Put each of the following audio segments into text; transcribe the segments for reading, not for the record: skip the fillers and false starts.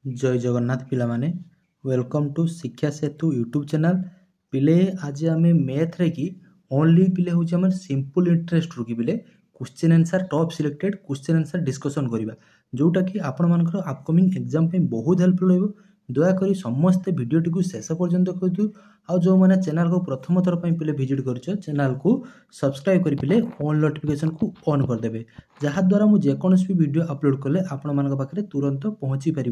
जय जगन्नाथ पिला माने वेलकम टू शिक्षा सेतु यूट्यूब चैनल पिले आज आम मैथ रे कि ओनली पिले हूँ आम सिंपल इंटरेस्ट रू कि पिले question answer top selected question answer discussion करवा जोटा कि आपण मानकर अपकमिंग एग्जाम पे बहुत हेल्पफुल हो दयाकोरी समस्ते भिडटी को शेष पर्यंत देखु आ जो मैंने चैनल को प्रथम थर पे विजिट कर चैनल को सब्सक्राइब कर पिले ऑन नोटिफिकेशन को ऑन करदे जहाद्वारा मुझे जेकोसी भी वीडियो अपलोड कले आपण मान पाखे तुरंत पहुँची पार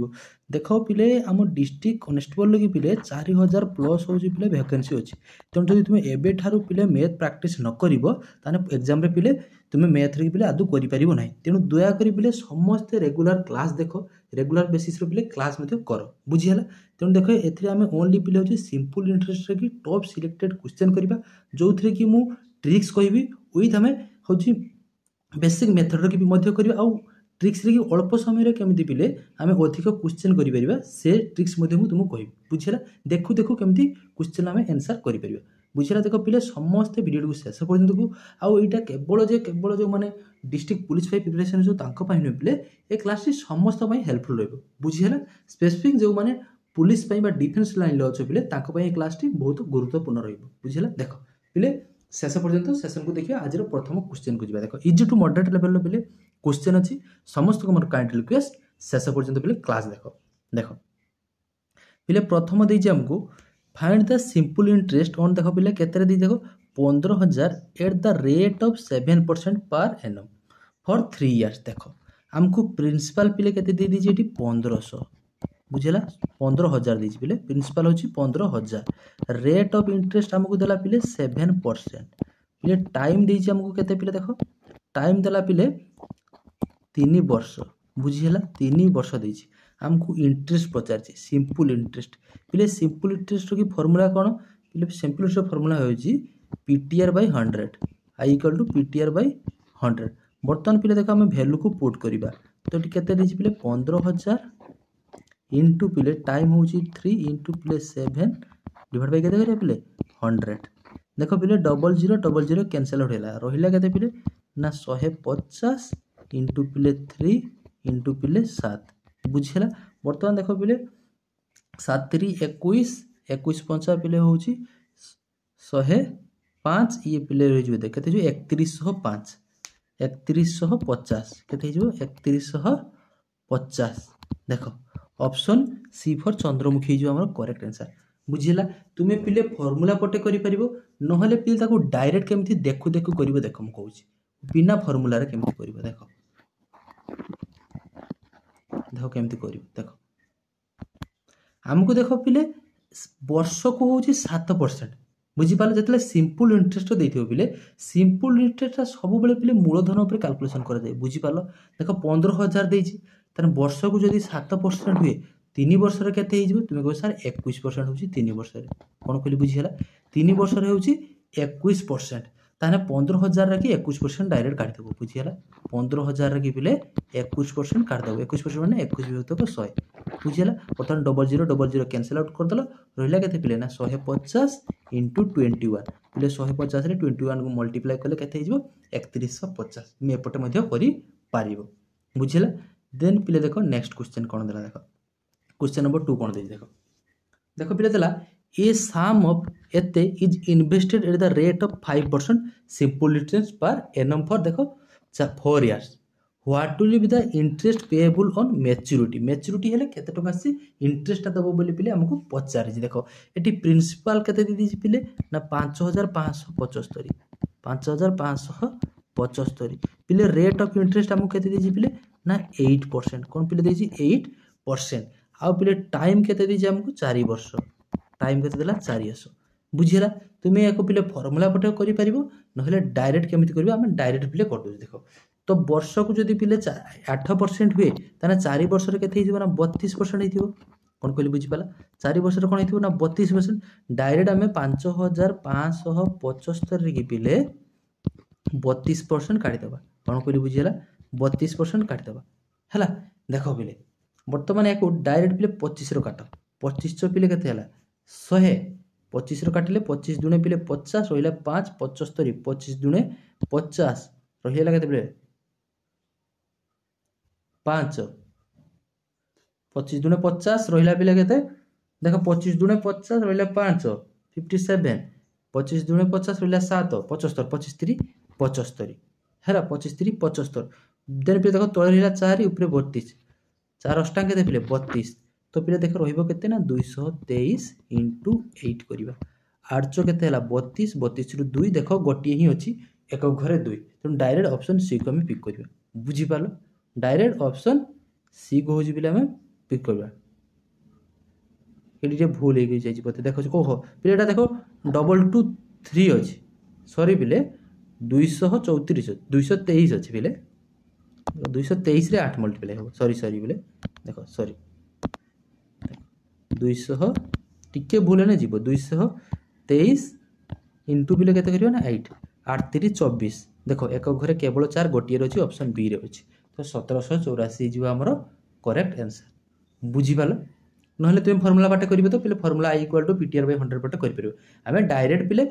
देख पिले आम डिस्ट्रिक्ट कनेस्टेबल लगे पिले 4000 प्लस हो पिले वैकेंसी अच्छी तेणु जब तुम एवं पिले मैथ प्रैक्टिस न कर एग्जाम पिले तुम्हें मैथ रे पिले आदौ कर ना तेणु दयाकोरी पिले समस्ते रेगुलर क्लास देख रेगुलर बेसिस पिले क्लास कर बुझीगला तेणु देख एम ओनली पिले हूँ सिंपल इंटरेस्ट कि टॉप सिलेक्टेड क्वेश्चन करवा जो थी कि मुझ ट्रिक्स कहि विथ आम हूँ बेसिक मेथड की करवा आउ ट्रिक्स रे कि अल्प समय केमी पिले आम अधिक क्वेश्चन कर से ट्रिक्स तुमको कह बुझेगा देखु देखु केमी क्वेश्चन आम आंसर कर बुझेगा देख पिले समस्ते वीडियो को शेष पर्यंत को आईटा केवल जो मैंने डिस्ट्रिक्ट पुलिस प्रिपरेशन जो नुह पिले ए क्लास समस्त हेल्पफुल रहा बुझीगला स्पेसिफिक जो मैंने पुलिस डिफेन्स लाइन अच्छे पिले क्लास टी बहुत गुरुत्वपूर्ण रुझेगा देख पिले शेष पर्यंत सेशन को देखिए आज प्रथम क्वेश्चन को जी देख इजी टू मॉडरेट लेवल पिले क्वेश्चन अच्छी समस्त को मोर काइंड रिक्वेस्ट शेष पर्यंत पिले क्लास देख देख पिले प्रथम देजी आमको find the simple interest on देख पिले केते दी देख 15,000 at the rate of 7% per annum for 3 years देख आमको प्रिंसिपल पिले केते दे दीजिए 1500 बुझेगा 15,000 दी पिले प्रिंसिपल हूँ 15,000 रेट ऑफ इंटरेस्ट आमको देला पिले 7% पिले टाइम देछि आमको केते पिले देख टाइम देला पिले 3 वर्ष बुझीगला 3 वर्ष देछि आमको इंटरेस्ट पचार सिंपल इंटरेस्ट पिले सिंपल इंटरेस्ट की फॉर्मूला कौन पिले सिंपल इंटरेस्ट फॉर्मूला होछि PTR by 100 I equal to PTR by 100 बर्तमान पिले देख आम वैल्यू को पुट करवा तो ये केते देछि पिले 15,000 इंटू पिले टाइम हूँ 3 इंटू पिले 7 डिवाइड बाय केते पिले 100 देख पिले 0000 कैंसल आउट है रहा केते पिले ना 150 इंटू पिले 3 इंटू पिले 7 बुझेगा बर्तमान देख पिले 7 3 21 21 5 पिले हूँ 105 ये पिले रही देख के 3105 3150 के 3150 देख ऑप्शन सी फॉर चंद्रमुखी जो आम करेक्ट आंसर बुझीला तुम्हें पिले फॉर्मूला पटे कर ना पिले डायरेक्ट केमी देखु देखु कर देख मुझे कहूँ बिना फॉर्मूला केमी कर देख देख केमती कर देख आमको देख पिले वर्ष को हूँ 7% बुझीपाल जो सिंपल इंटरेस्ट देते पिले सिंपल इंटरेस्ट सब बेले पिले मूलधन पर कैलकुलेसन कर बुझीपाल देख 15,000 देती वर्ष को जब 7% हुए 3 वर्ष के तुम्हें कह सर 21% हूँ 3 वर्ष कौन कहली बुझीगला 3 वर्ष हूँ 21% ताने 15,000 कि 21% डायरेक्ट काटिदेव बुझीगला 15,000 कि पिले 21% काटिदेव 21% मैंने 21 विभक्त 100 बुझीगला बर्तमान 0000 कैंसल आउट करदेल रहा के पिले ना 150 इंटू 21 पिले 150 21 को मल्टीप्लाई कले के 3150 मैं एपटे कर बुझीगला देन पिले देख नेक्स्ट क्वेश्चन कौन देला देख क्वेश्चन नंबर 2 कौन देख देख पिले देला ए सम ऑफ एते is invested at the rate of 5% simple interest per annum for देख 4 years what will be the interest payable on maturity maturity हेले केते टका से इंटरेस्ट दबो बोली पिले हमको पचारि देख एटी प्रिंसिपल केते दी दी पिले ना 5,575 5,575 पिले रेट ऑफ इंटरेस्ट हमको केते दी पिले ना 8% कौन पिले देछि 8% आ पिले टाइम केते देछि हमको 4 वर्ष टाइम केते देला 4 वर्ष बुझीला तुम्हें एको पिले फॉर्मूला पटे करि परिबो नहले डायरेक्ट केमिति करबो हम डायरेक्ट पिले कर दो देखो तो वर्ष को जदि पिले 8% हुए ताने 4 वर्ष रे केते हिजो ना 32% हिथिबो कौन कहली बुझीपाला 4 वर्ष रे कोन हिथिबो ना 32% डायरेक्ट हमें 5,575 रे कि पिले 32% काटि देबा कौन कहली बुझीला 32% काटि देबा हला देखो पिले वर्तमान या डायरेक्ट पिले 25 रो काट 25 पिले केते हला 100 25 रो काटिले 25 दुणे पिले 50 रहिला 5 75 25 दुणे 50 रहिला केते पिले 5 25 दुणे 50 रहिला पिले केते देख 25 दुणे 50 रहिला 5 57 25 दुणे 50 रहिला 7 75 25 3 75 हैला 25 3 75 देन पिले देख तळे रहिला 4 ऊपर 32 4 अष्टांग केते पिले 32 तो पिले देख रहिबो केते ना 223 * 8 करिबा 8 चो केते हला 32 32 रु 2 देख गोटिए ही अछि एक घरे 2 तो डायरेक्ट ऑप्शन सी को हम पिक करिबा बुझी पालो डायरेक्ट ऑप्शन सी को होजी पिले हम पिक करबा एटी भूल हो गई जाइए बोते देखो कह पिलेटा देखो 223 अच्छी सरी पिले 234 223 अच्छी पिले 223 रे 8 मल्टीप्लाई हो सरी सरी पिले देखो सरी 200 टिके भूल ने जीव 223 इंटू पिले केते करियो ना 8 8 3 24 देखो एक घरे केवल 4 गोटिए अछि ऑप्शन बी रे अछि तो 1784 जीव हमरो करेक्ट आंसर बुझी पालो नहले तुम फॉर्मूला बाटे करिवे तो पिले फॉर्मूला i = ptr / 100 बाटे करि परियो हमें डायरेक्ट पिले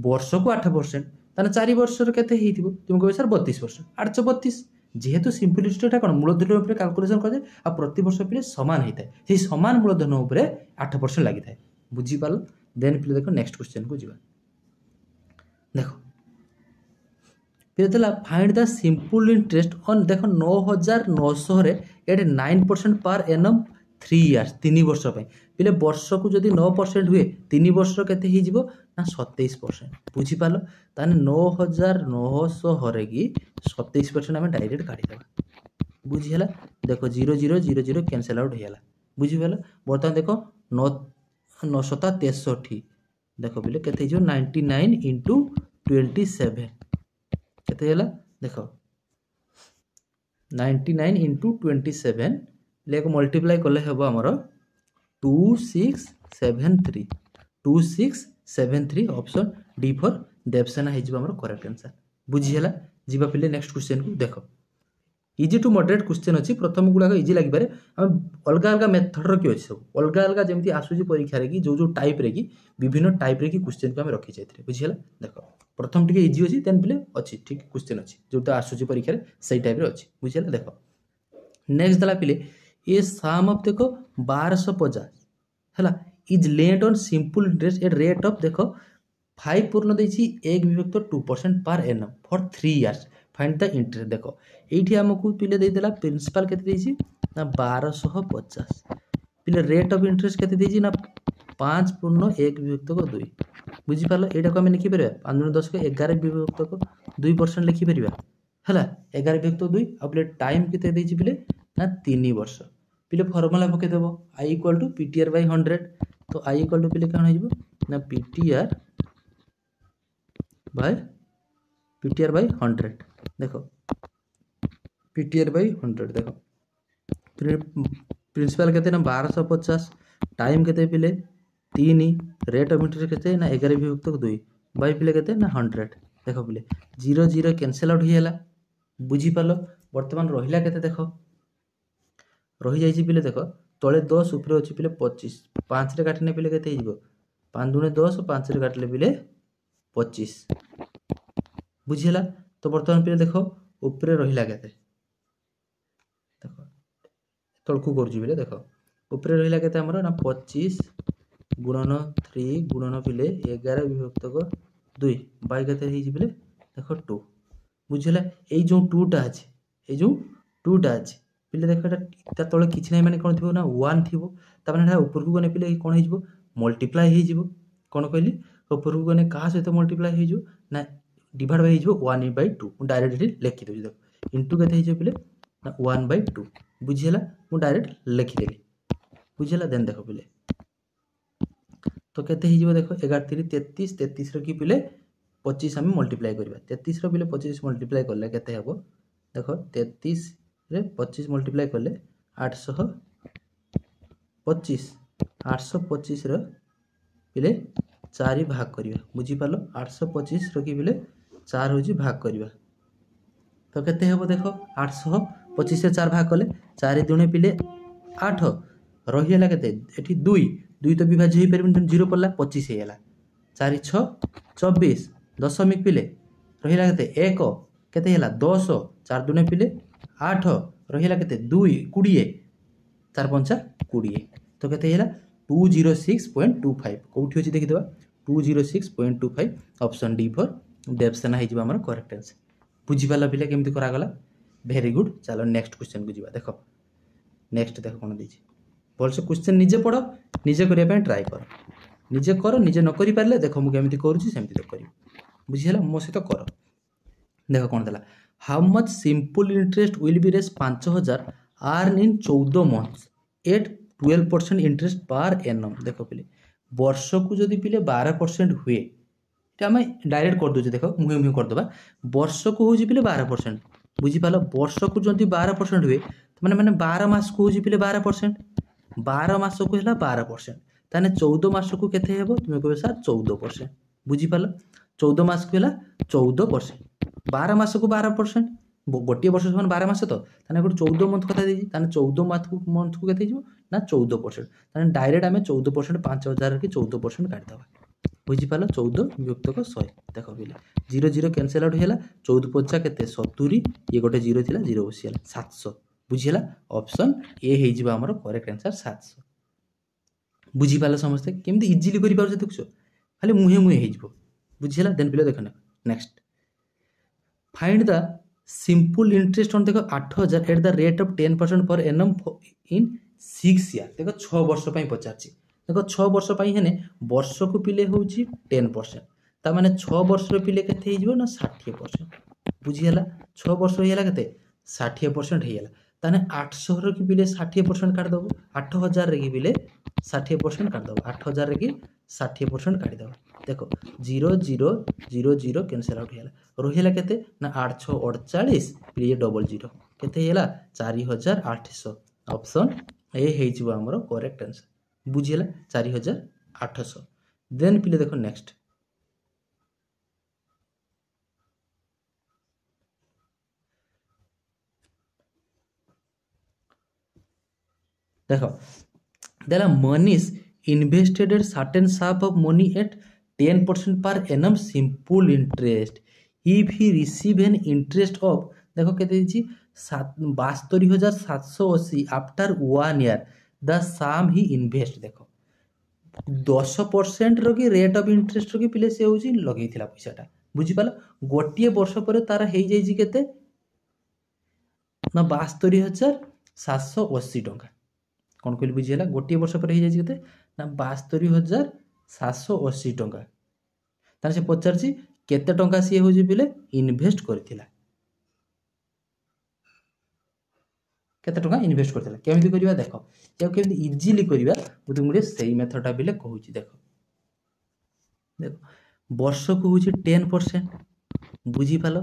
वर्ष को 8% ताने 4 वर्ष रे केते हेतिबो तुम कहबे सर 32% 832 जेहेतु सिंपलिसिटीटा कोन मूलधन ऊपर कैलकुलेशन कर दे आ प्रति वर्ष पिले समान हेताय से समान मूलधन ऊपर 8% लागि थाय बुझी पालो देन पिले देखो नेक्स्ट क्वेश्चन को जीवा देखो फिर देला find the simple interest on देखो 9900 रे एट 9% पर एनम 3 इयर्स 3 वर्ष पे पिले वर्ष को जदि 9% हुए 3 वर्ष केते ही जीवो ना 27% बुझी पालो ताने 9900 हरे की 27% हमें डायरेक्ट काढी देबा बुझी हला देखो 0 0 0 0 कैंसिल आउट हेला बुझी पालो बर्तमान देखो 9 963 देखो पिले केते जो 99 * 27 केते हेला देखो 99 * 27 लेक मल्टीप्लाई कले हेबो हमरो 2673 2673 ऑप्शन डी फॉर देवसेना हे जिबो हमरो करेक्ट आंसर बुझी हला जिबा पिले नेक्स्ट क्वेश्चन को देखो इजी टू मॉडरेट क्वेश्चन अछि प्रथम गुडा इजी लागि पारे हम अलगा अलगा मेथड रो कि अछि सब अलगा अलगा जेमति आसुजी परीक्षा रे कि जो जो टाइप रे कि विभिन्न टाइप रे कि क्वेश्चन को हम रखि जायथि बुझी हला देखो प्रथम टिके इजी अछि देन पिले अछि ठीक क्वेश्चन अछि जोटा आसुजी परीक्षा रे सही टाइप रे अछि बुझी हला देखो नेक्स्ट दला पिले ये सम ऑफ देखो 1250 हैला is lent on simple interest at rate of देखो 5 पूर्ण देछि 1/2% per annum for 3 years find the interest देखो एठी हमकु पिले दे देला प्रिंसिपल केते देछि ना 1250 पिले रेट ऑफ इंटरेस्ट केते देछि ना 5 पूर्ण 1/2 बुझी पालो एटा को हम लिखि परबा 5 * 10 * 11/2% लिखि परबा हैला 11/2 आ पिले टाइम केते देछि पिले ना 3 वर्ष पिले फॉर्मूला पके देबो i = ptr / 100 तो i = पिले कान होइबो ना ptr / 100 देखो ptr / 100 देखो प्रिंसिपल केते ना 1250 टाइम केते पिले 3 रेट ऑफ इंटरेस्ट केते ना 11/2 बाय पिले केते ना 100 देखो पिले 0 0 कैंसिल आउट हियला बुझी पालो वर्तमान रहिला केते देखो रही जाइए पिले देखो तले 10 ऊपर अच्छी पिले 25 5 रे काटने पिले केते हिजो 5 दुने 10 5 रे काटले पिले 25 बुझिला तो वर्तमान पिले देखो ऊपर रहिला केते देखो तळकू करजि पिले देखो ऊपर रहिला केते हमरो ना 25 गुणन 3 गुणन पिले 11/2 बाय केते हिजि पिले देखो 2 बुझिला ए जो 2 टा अछि ए जो 2 टा अछि पिले देखो एटा तळे किछि नै माने कोन थिबो ना 1 थिबो त माने एटा ऊपर को गने पिले कोन हिजबो मल्टीप्लाई हे जिवो कोन कहली ऊपर को गने का सहित मल्टीप्लाई हे जिवो ना डिवाइड बाय हे जिवो 1/2 मु डायरेक्टली लिखि दउ देखो इनटू केते हे जिवो पिले ना 1/2 बुझिला मु डायरेक्ट लिखि देली बुझिला देन देखो पिले तो केते हे जिवो देखो 11 3 33 33 रो की पिले 25 हम मल्टीप्लाई करबा 33 रो पिले 25 मल्टीप्लाई करले केते हेबो देखो 33 रे 25 मल्टीप्लाई करले 825 825 रो पिले 4 भाग करिवा बुझी पालो 825 रो की पिले 4 होजी भाग करिवा तो केते हेबो देखो 825 से 4 भाग करले 4 दुणे पिले 8 रहिला केते एठी 2 2 तो विभाज्य हे परबिन 0 पड़ला 25 हेला 4 6 24 दशमिक पिले रहिला केते 1 केते हेला 10 4 दुणे पिले 8 रहिला केते 2 20 चार पंचा 20 तो केते हैला 206.25 कोठी अछि देखि देबा 206.25 ऑप्शन डी फॉर देवसेना हे जिबा हमर करेक्ट आंसर बुझी पाला पिले केमति करा गला वेरी गुड चलो नेक्स्ट क्वेश्चन को जिबा देखो नेक्स्ट देखो कोन देछि बोल से क्वेश्चन निजे पढ़ो निजे करिया पे ट्राई करो निजे करो निजे न करि पारले देखो मु केमति करूछि सेमति तो करी बुझिला मो से तो करो देखो कोन देला how much simple interest will be रेस 5000 earn in 14 months at 12% interest per annum देखो पिले वर्ष को जदि पिले 12% हुए आम डायरेक्ट कर दूचे देख मुहे मुहे करदे वर्ष को हूँ पिले 12% बुझीपाल वर्ष को जब 12% हुए मैंने मैंने 12 मास को हूँ पिले 12% 12 मास को है 12% ताने 14 मास को केते हेबो तुम कह सर 14% बुझीपाल 14 मास को है 14% 12 मास को 12% गोटे वर्ष समान 12 मास तो ताने 14 मंथ कथा देछि ताने 14 मंथ को केते हिजो ना 14% ताने डायरेक्ट आमे 14% 5000 की 14% काट दबा बुझीपाल 14 विभक्त 100 देख बोले 0 0 कैनसल आउट है 14 पंचा के 70 ये गोटे 0 थी 0 बसीगला 700 बुझीला ऑप्शन ए हे जिबा हमर करेक्ट आंसर 700 बुझीपाल समस्ते केमती इजीली करि पार देखछ खाली मुहे मुहे हे जिवो बुझीला देन पिले देखना next find the simple interest on देखो 8000 at the rate of 10% per annum in 6 year देखो 6 वर्ष पई पचारछि देखो 6 वर्ष पई हेने वर्ष को पिले होउची 10% ता माने 6 वर्ष रे पिले केते हिजबो ना 60% बुझियला 6 वर्ष होइला केते 60% हेइला ताने 800 रे की पिले 60% काट दबो 8000 रे की पिले 60% काट दबो 8000 रे की 60% काट दबो देखो 0 0 0 0 कैंसिल आउट हेला रोहिला केते ना 8 6 48 पिले डबल 0 केते हेला 4800 ऑप्शन ए हे जिवो हमरो करेक्ट आंसर बुझिला 4800 देन पिले देखो नेक्स्ट देखो देला Manish invested at certain sum of money at 10% per annum simple interest if he receive an interest of देखो केते दिछि 72780 after 1 year the sum he invest देखो 10% रो की रेट ऑफ इंटरेस्ट रो की पिले से होची लगेइथिला पैसाटा बुझी पाल गोटिए वर्ष पर तार हेइ जाई जी केते ना 72780 टंका कौन कहली बुझीला गोटे वर्ष पर हो जाए ना 72780 टंका तार से पचारछि केते टंका सी हो पिले इन्वेस्ट करथिला केते टंका इन्वेस्ट करथिला केमिति करिवा देखो या केमिति इजीली करिवा मु तुमरे सेही मेथडटा बिले कहूची देखो देखो वर्ष को होची 10% बुझी पालो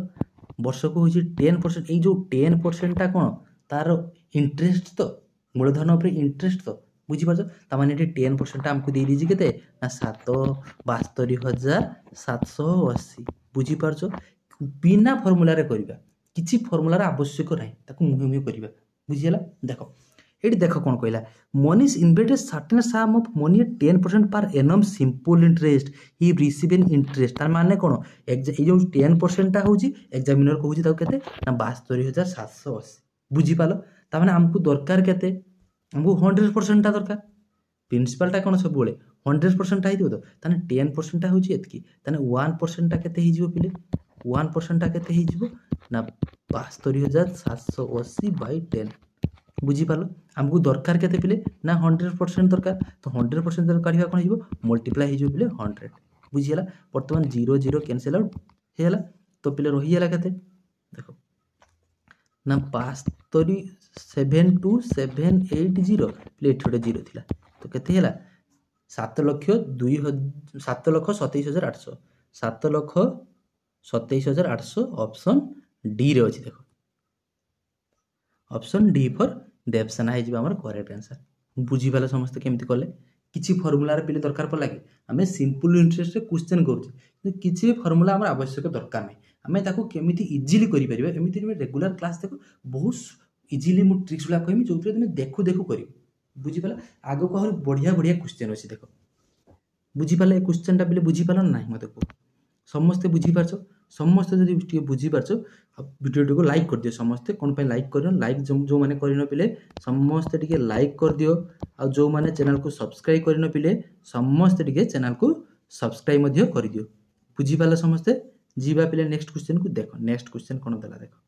वर्ष को होची 10% ए जो 10% ता कोन तार इंटरेस्ट तो मूलधन उपर इंटरेस्ट तो बुझीपार ताने 10% आमको दे दीजिए केते ना 7,72,780 बुझीपार बिना फर्मुला रे करिबा किछि फर्मुला रे आवश्यक नाही ताको मुहे मुहे करिबा बुझियला देखो एटी देखो कोन कहला Manish invested certain sum of money 10% per annum simple interest he receive an interest तार माने कोन ए जो 10% ता होची एग्जामिनर कहूची ताको केते ना 72,780 बुझीपालो ता माने हमको दरकार केते हमको 100% ता दरकार प्रिंसिपल ता कोन सब बोले 100% ता हिदियो तो ताने 10% ता होची एतकी ताने 1% ता केते हिजिबो पिले 1% ता केते हिजिबो ना 72,780 बाय 10 बुझी पालो हमको दरकार केते पिले ना 100% दरकार तो 100% दरकार काढिबा कोन हिजिबो मल्टीप्लाई हिजिबो पिले 100 बुझियला वर्तमान 0 0 कैंसिल आउट हेला तो पिले रहि गेला केते देखो ना 72,780 प्ले छोटे 0 थिला तो केते हेला 7,27,800 7,27,800 ऑप्शन डी रे अछि देखो ऑप्शन डी फॉर देवसेना हे जिबा हमर करेक्ट आंसर बुझी पाले समस्त केमति करले किछि फार्मूला रे पिले दरकार पड़ला कि हमें सिंपल इंटरेस्ट रे क्वेश्चन करूछी किछि भी फार्मूला हमर आवश्यक दरकार नै हमें ताको केमिति इजीली करि परिबा एमिति रेगुलर क्लास देखो बहुत इजीली मु ट्रिक्स वाला कहमी जो तुम देखु देखु करी बुझी पाला आगो को बढ़िया बढ़िया क्वेश्चन अछि देखो बुझी पाले क्वेश्चन टा बिले बुझी पालन नाही मते को समस्त बुझी पारछो समस्ते जदि टिके बुझी पारछ वीडियो को लाइक कर दियो समस्ते कोन पे लाइक करियो लाइक जो माने करिनो पिले समस्ते टिके लाइक कर दियो आ जो माने चैनल को सब्सक्राइब करिनो पिले समस्ते टिके चैनल को सब्सक्राइब मध्य कर दियो बुझी पाले समस्ते जीवा पिले नेक्स्ट क्वेश्चन को देखो नेक्स्ट क्वेश्चन कोन देला देखो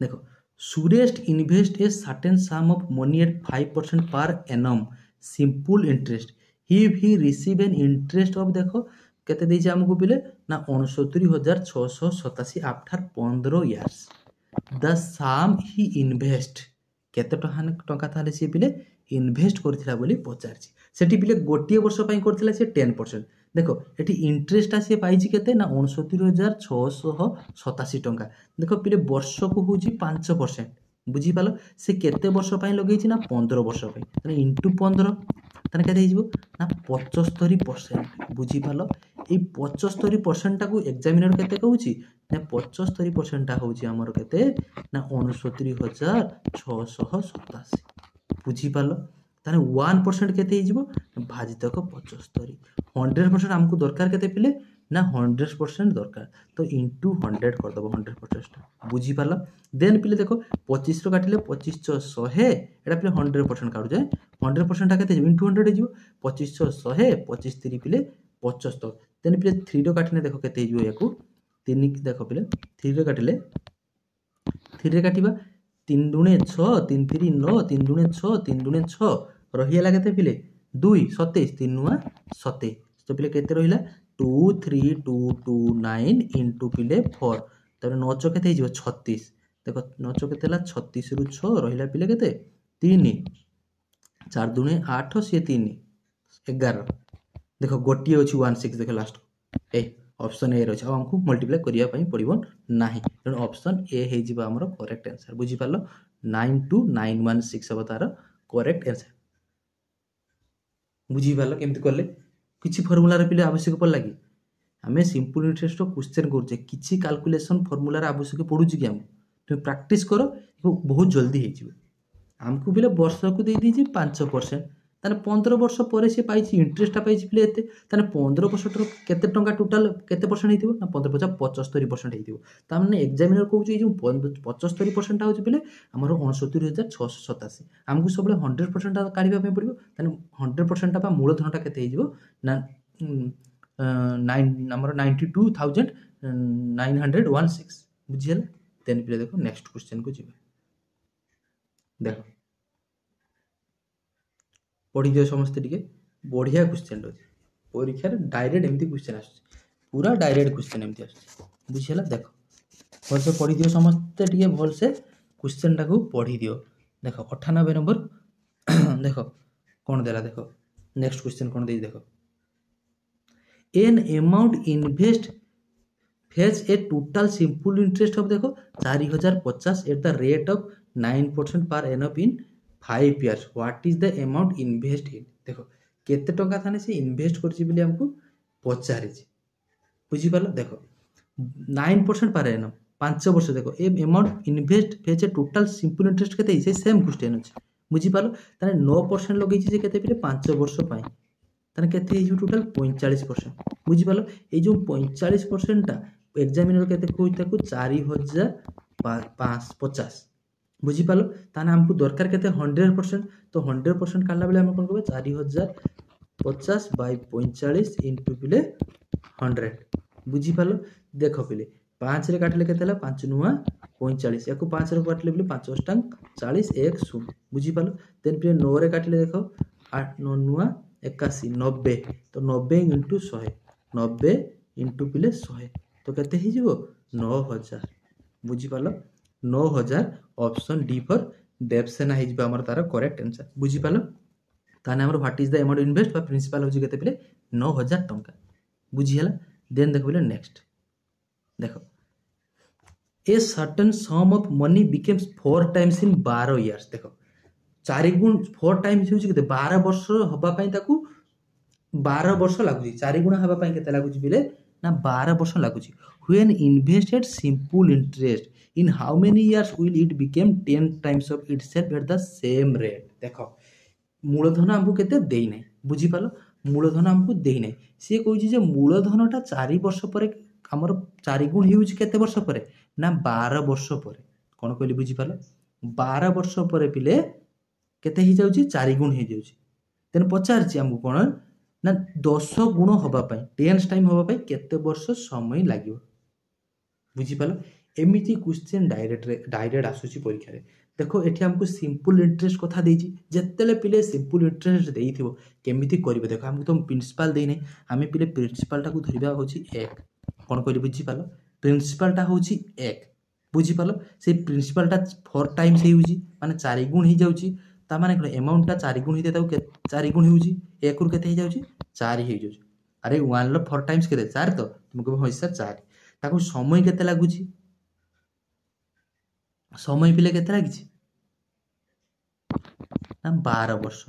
देखो Suresh invest a certain sum of money at 5% per annum simple interest if he receive an interest of देखो केते देइछ हमकु पिले ना 69687 after 15 years the sum he invest केते टका थाले से पिले इन्वेस्ट करथिला बोली पचारछि सेठी पिले गोटिए वर्ष पई करथिला से 10% देखो एठी इंटरेस्ट आसी पाइछि केते ना 69687 टंका देखो पिले वर्ष को होछि 5% बुझी पालो से केते वर्ष पई लगेछि ना 15 वर्ष पई तने इनटू 15 तने केते हिजबो ना 75% बुझी पालो ए 75% टा को एग्जामिनर केते कहूछि ना 75% टा होछि हमर केते ना 69687 बुझी पालो ताने 1% केते हिजबो भाजितक 75 100% हमको दरकार केते पिले ना 100% दरकार तो इंटू 100 कर दबो 100% बुझी पाला देन पिले देखो 25 रो काटिले 25 100 एटा पिले 100% काटु जाय 100% टा केते इंटू 100 हिजबो 25 100 25 3 पिले 75 देन पिले 3 रो काटिने देखो केते हिजबो याकू 3 देखो पिले 3 रो काटिले 3 रे काटिबा 3 दुणे 6 3 3 9 3 दुणे 6 3 दुणे 6 रहिला केते पिले 2 27 3 नुआ 27 तो पिले केते रहिला 2 3 2 2 9 इनटू पिले 4 तबे 9 चौ केते हिजो 36 देखो 9 चौ केते ला 36 रु 6 रहिला पिले केते 3 4 दुणे 8 से 3 11 देखो गोटी अछि 16 देखो लास्ट ए ऑप्शन ए रहछ हमको मल्टीप्लाई करिया पई पड़िबो नाही तेन ऑप्शन ए हे जिबा हमर करेक्ट आंसर बुझी पालो 92916 अब तार करेक्ट आंसर बुझी पालो केमति करले किछि फार्मूला रे पिले आवश्यक पड़ लागी हमें सिंपल इंटरेस्ट रो क्वेश्चन करछे किछि कैलकुलेशन फार्मूला रे आवश्यक पडुछि कि हम तुम प्रैक्टिस करो बहुत जल्दी हे जिवो हमको पिले वर्ष को दे दीजिए 5% ताने 15 वर्ष पर से पाइछि इंटरेस्ट पाइछि पिले एते ताने 15 वर्ष रो केते टंका टोटल केते परसेंट हेतिबो ना 15 75% हेतिबो ता माने एग्जामिनर कहउछि जे 75% होछि पिले हमर 69687 हमको सबले 100% काढिबा पे पड़िबो ताने 100% पा मूलधनटा केते हेजिबो ना 9 हमर 92916 बुझियला देन पिले देखो नेक्स्ट क्वेश्चन को जिबे देखो पढ़ी दियो समस्त टिके बढ़िया क्वेश्चन अछि परीक्षा रे डायरेक्ट एमती क्वेश्चन आछ पूरा डायरेक्ट क्वेश्चन एमती आछ बुझियला देखो भल से पढ़ी दियो समस्त टिके भल से क्वेश्चन टा को पढ़ी दियो देखो 98 नंबर देखो कोन देला देखो नेक्स्ट क्वेश्चन कोन देई देखो an amount invest fetch A total simple interest of देखो 4050 at the rate of 9% per annum in 5 years what is the amount invest in देखो केते टका थाने से इन्वेस्ट करछि बिले हमको पचारे छी बुझी पालो देखो 9% पर एनम 5 वर्ष देखो ए अमाउंट इन्वेस्ट फेच ए टोटल सिंपल इंटरेस्ट केते से सेम क्वेश्चन अछि बुझी पालो ताने 9% लगै छी जे केते पिले 5 वर्ष पई ताने केते हे टोटल 45% बुझी पालो ए जो 45% ता एग्जामिनर केते कोइ ताको 4050 बुझी पालो ताने हमको दरकार केते 100% तो 100% काढला बेले हम कोन करबे 4050 बाय 45 इनटू पिले 100 बुझी पालो देखो पिले 5 रे काटले केते हला 5 नुआ 45 याको 5 रे काटले पिले 5 अष्टांग 40 1 0 बुझी पालो देन पिले 9 रे काटले देखो 8 9 नुआ 81 90 तो 90 इनटू 100 90 इनटू पिले 100 तो केते ही जीवो 9000 बुझी पालो 9000 ऑप्शन डी फॉर डेप्सेना हे जिबा हमर तार करेक्ट आंसर बुझी पालो ताने हमर what is the amount invest बा प्रिंसिपल होजी केते पिले 9000 टंका बुझी हला देन देखो पिले नेक्स्ट देखो ए certain sum of money becomes 4 times in 12 years देखो 4 गुण 4 टाइम्स होजी केते 12 वर्ष होबा पई ताकू 12 वर्ष लागुची 4 गुण होबा पई केते लागुची पिले ना 12 वर्ष लागुची when invested simple interest in how many years will it become 10 times of itself at the same rate देखो मूलधन हमको केते देई नै बुझी पालो मूलधन हमको देई नै से कहूची जे मूलधनटा 4 वर्ष पर आमर 4 गुण होउछि केते वर्ष परे ना 12 वर्ष परे कोन कहली बुझी पालो 12 वर्ष परे पिले केते ही जाउछि 4 गुण ही जाउछि तेन पचारछि हमकु कोन ना 10 गुण होबा पई 10 टाइम होबा पई केते वर्ष समय लागियो बुझी पालो एमिति क्वेश्चन डायरेक्ट आसुछि परीक्षा रे देखो एठी हमकु सिंपल इंटरेस्ट कथा देछि जेतेले पिले सिंपल इंटरेस्ट देइथिबो केमिति करिवे देखो हमकु तो प्रिंसिपल देइ नै हमें पिले प्रिंसिपल टा को धरिबा होछि 1 कोन कहली बुझी पालो प्रिंसिपल टा होछि 1 बुझी पालो से प्रिंसिपल टा 4 टाइम्स हे होछि माने 4 गुण ही जाउछि ता माने कोन अमाउंट टा 4 गुण ही देताउ 4 गुण होउछि 1 रु केते ही जाउछि 4 ही जाउछि अरे 1 लो 4 टाइम्स केते 4 तो तुमको होइ सर 4 ताको समय केते लागुछि समय पिले केते लागिछि ना 12 वर्ष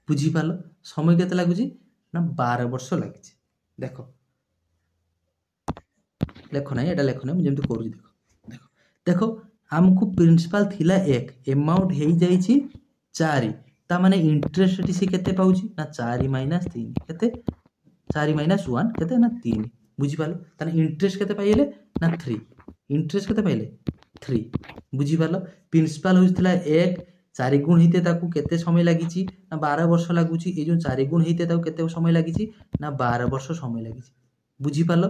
बुझी पालो समय केते लागुछि ना 12 वर्ष लागिछि देखो लेखो ना एटा लेखो ना मैं जेमति करू देखो देखो देखो हमकु प्रिंसिपल थिला 1 अमाउंट हेइ जाइछि 4 ता माने इंटरेस्ट एटी से केते पाउछि ना 4 - 3 केते 4 - 1 केते ना 3 बुझी पालो ताने इंटरेस्ट केते पाइले ना 3 इंटरेस्ट केते पाइले 3 बुझी पालो प्रिंसिपल होइथिला 1 4 गुण हिते ताकू केते समय लागिछि ना 12 वर्ष लागुछि ए जो 4 गुण हिते ताकू केते समय लागिछि ना 12 वर्ष समय लागिछि बुझी पालो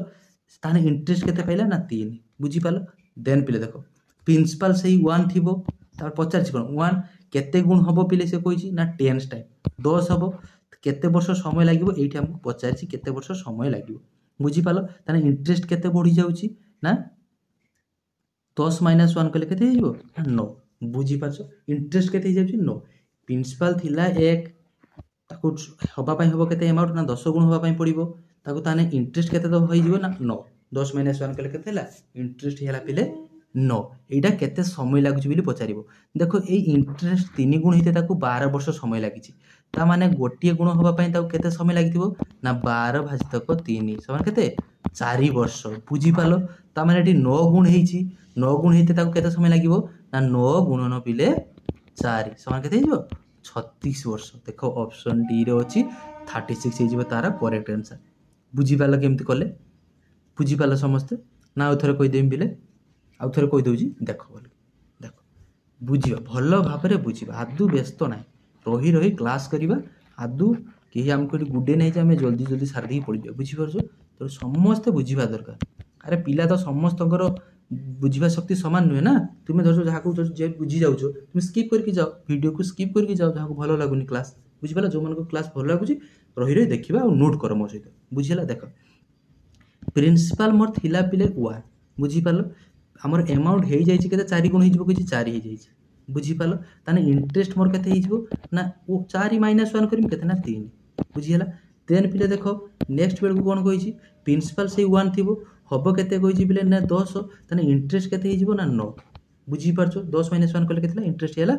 ताने इंटरेस्ट केते पाइला ना 3 बुझी पालो देन पिले देखो प्रिंसिपल सही 1 थिबो तार पचार छी कोन 1 केते गुण हबो पिले से कहिछि ना 10 टाइम 10 हबो केते वर्ष समय लागिवो एठी हमकु पचार छी केते वर्ष समय लागिवो बुझी पालो ताने इंटरेस्ट केते बढ़ी जाउछि ना 10 - 1 कले केते हिजो 9 बुझी पाछो इंटरेस्ट केते हिजाउछि 9 प्रिंसिपल थिला 1 ताको हबा पई हबो केते अमाउंट ना 10 गुण हबा पई पड़िबो ताको ताने इंटरेस्ट केते तो होई जिवो ना 9 10 - 1 कले केते हला इंटरेस्ट हेला पिले 9 एटा केते समय लागुछि बिली पचारिबो देखो ए इंटरेस्ट 3 गुण हिते ताको 12 वर्ष समय लागिछि ता माने गोटिए गुण हबा पई ताको केते समय लागिथिबो ना 12 भाजितक 3 समान केते 4 वर्ष बुझी पालो ता माने एटी 9 गुण हेछि 9 गुण हिते ताको केते समय लागिवो ना 9 गुणन पिले 4 समान केते हिजो 36 वर्ष देखो ऑप्शन डी रे अछि 36 हे जिवो तारा करेक्ट आंसर बुझी पालो केमति कले बुझी पालो समस्त ना उथरे कहि देम बिले आउ थरे कहि दउजी देखो बोल देखो बुझिबा भलो भाबरे बुझिबा आदु व्यस्त नाही रही रही क्लास करिबा आदु केही हमको गुडे नाही जे हम जल्दी जल्दी सार दी पड़ी जा बुझी परछो तो समस्त बुझिबा दरकार अरे पिला तो समस्तकर बुझिबा शक्ति समान नुहे ना तुमे धरछो जहा को जे बुझी जाउछो तुमे स्किप करके जाओ वीडियो को स्किप करके जाओ जहा को भलो लागुनी क्लास बुझी पाला जो मन को क्लास भलो लागुची रही रही देखिबा और नोट करो मो सहित बुझिला देखो प्रिंसिपल मोर थिला पिले 1 बुझी पालो हमर अमाउंट हेइ जाइछि केते 4 गुण हिजबो किछि 4 हेइ जाइछि बुझी पालो ताने इंटरेस्ट मोर केते हिजबो ना ओ 4 - 1 करिम केते ना 3 बुझी हला देन पिले देखो नेक्स्ट बेल को कोन कहिछि प्रिंसिपल से 1 थिबो हबो केते कहिछि पिले ना 10 ताने इंटरेस्ट केते हिजबो ना 9 बुझी परछो 10 - 1 कले केते इंटरेस्ट हेला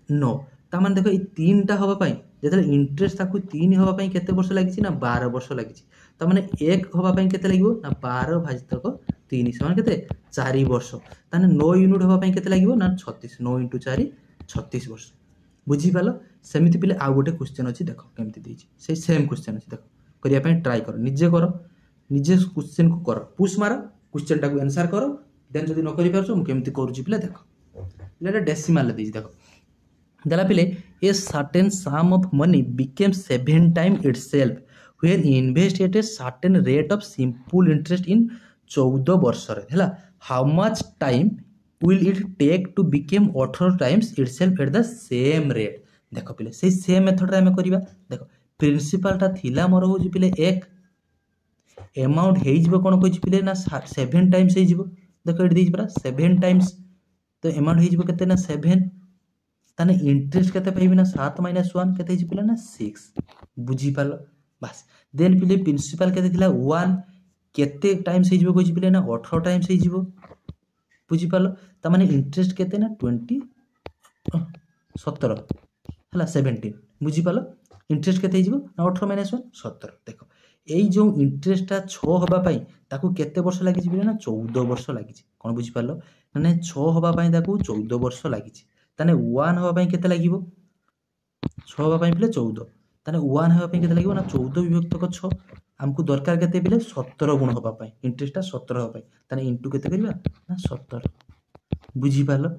9 ता माने देखो ई 3 टा हबा पई जेतले इंटरेस्ट ताकू 3 हबा पई केते वर्ष लागिछि ना 12 वर्ष लागिछि ता माने 1 हबा पई केते लागिवो ना 12 भाजितक 3 समान केते 4 वर्ष ताने 9 यूनिट हबा पई केते लागिवो ना 36 9 * 4 36 वर्ष बुझी पालो सेमिति पिले आ गोटे क्वेश्चन अछि देखो केमति देछि से सेम क्वेश्चन अछि देखो करिया पई ट्राई करो निजे क्वेश्चन को करो पुश मारो क्वेश्चन टा को आंसर करो देन जदी न करि परछो म केमति करूछि पिले देखो लेटा डेसिमल देछि देखो देला पिले a certain sum of money became 7 time itself when invest at a certain rate of simple interest in 14 वर्ष रे हला how much time will it take to became 18 times itself at the same rate देखो पिले से same method रे हम करिबा देखो प्रिंसिपल ता थिला मोर होजी पिले 1 अमाउंट हेइ जिवो कोन कहि पिले ना 7 टाइम्स हेइ जिवो देखो एट दिस परा 7 टाइम्स तो अमाउंट हेइ जिवो केते ना 7 ताने इंटरेस्ट केते पाइबे ना 7 - 1 केते हेइ पिले ना 6 बुझी पालो बस देन पिले प्रिंसिपल केते थिला 1 केते टाइम्स हेइ जिवो कहि पिले ना 18 टाइम्स हेइ जिवो बुझी पालो ता माने इंटरेस्ट केते ना 20 17 हला 17 बुझी पालो इंटरेस्ट केते हेइ जिवो ना 18 - 1 17 देखो एई जो इंटरेस्ट ता 6 हबा पई ताकू केते वर्ष लागि छि ना 14 वर्ष लागि छि कोन बुझी पालो माने 6 हबा पई ताकू 14 वर्ष लागि छि ताने 1 हबा पई केते लागिवो 6 हबा पई पिले 14 ताने 1 हबा पई केते लागिवो ना 14 विभक्त 6 आमको दरकार केते पिले 17 गुण होबा पाई इंटरेस्टटा 17 होबा पाई ताने इनटू केते करिवा ना 17 बुझी पालो।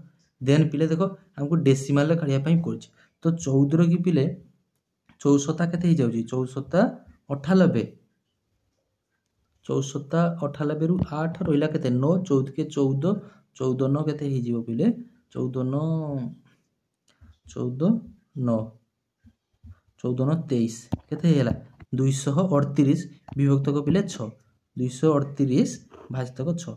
देन पिले देखो हमको डेसिमाल काढिया पाई पड़छ तो 14 की पिले 64 केते ही जाउची 64 98 64 98 रु 8 रहिला केते 9 14 के 14 14 9 केते ही जीवो पिले 14 9 14 9 14 9 23 केते हेला 238 विभक्त को पिले 6 238 भाजितक 6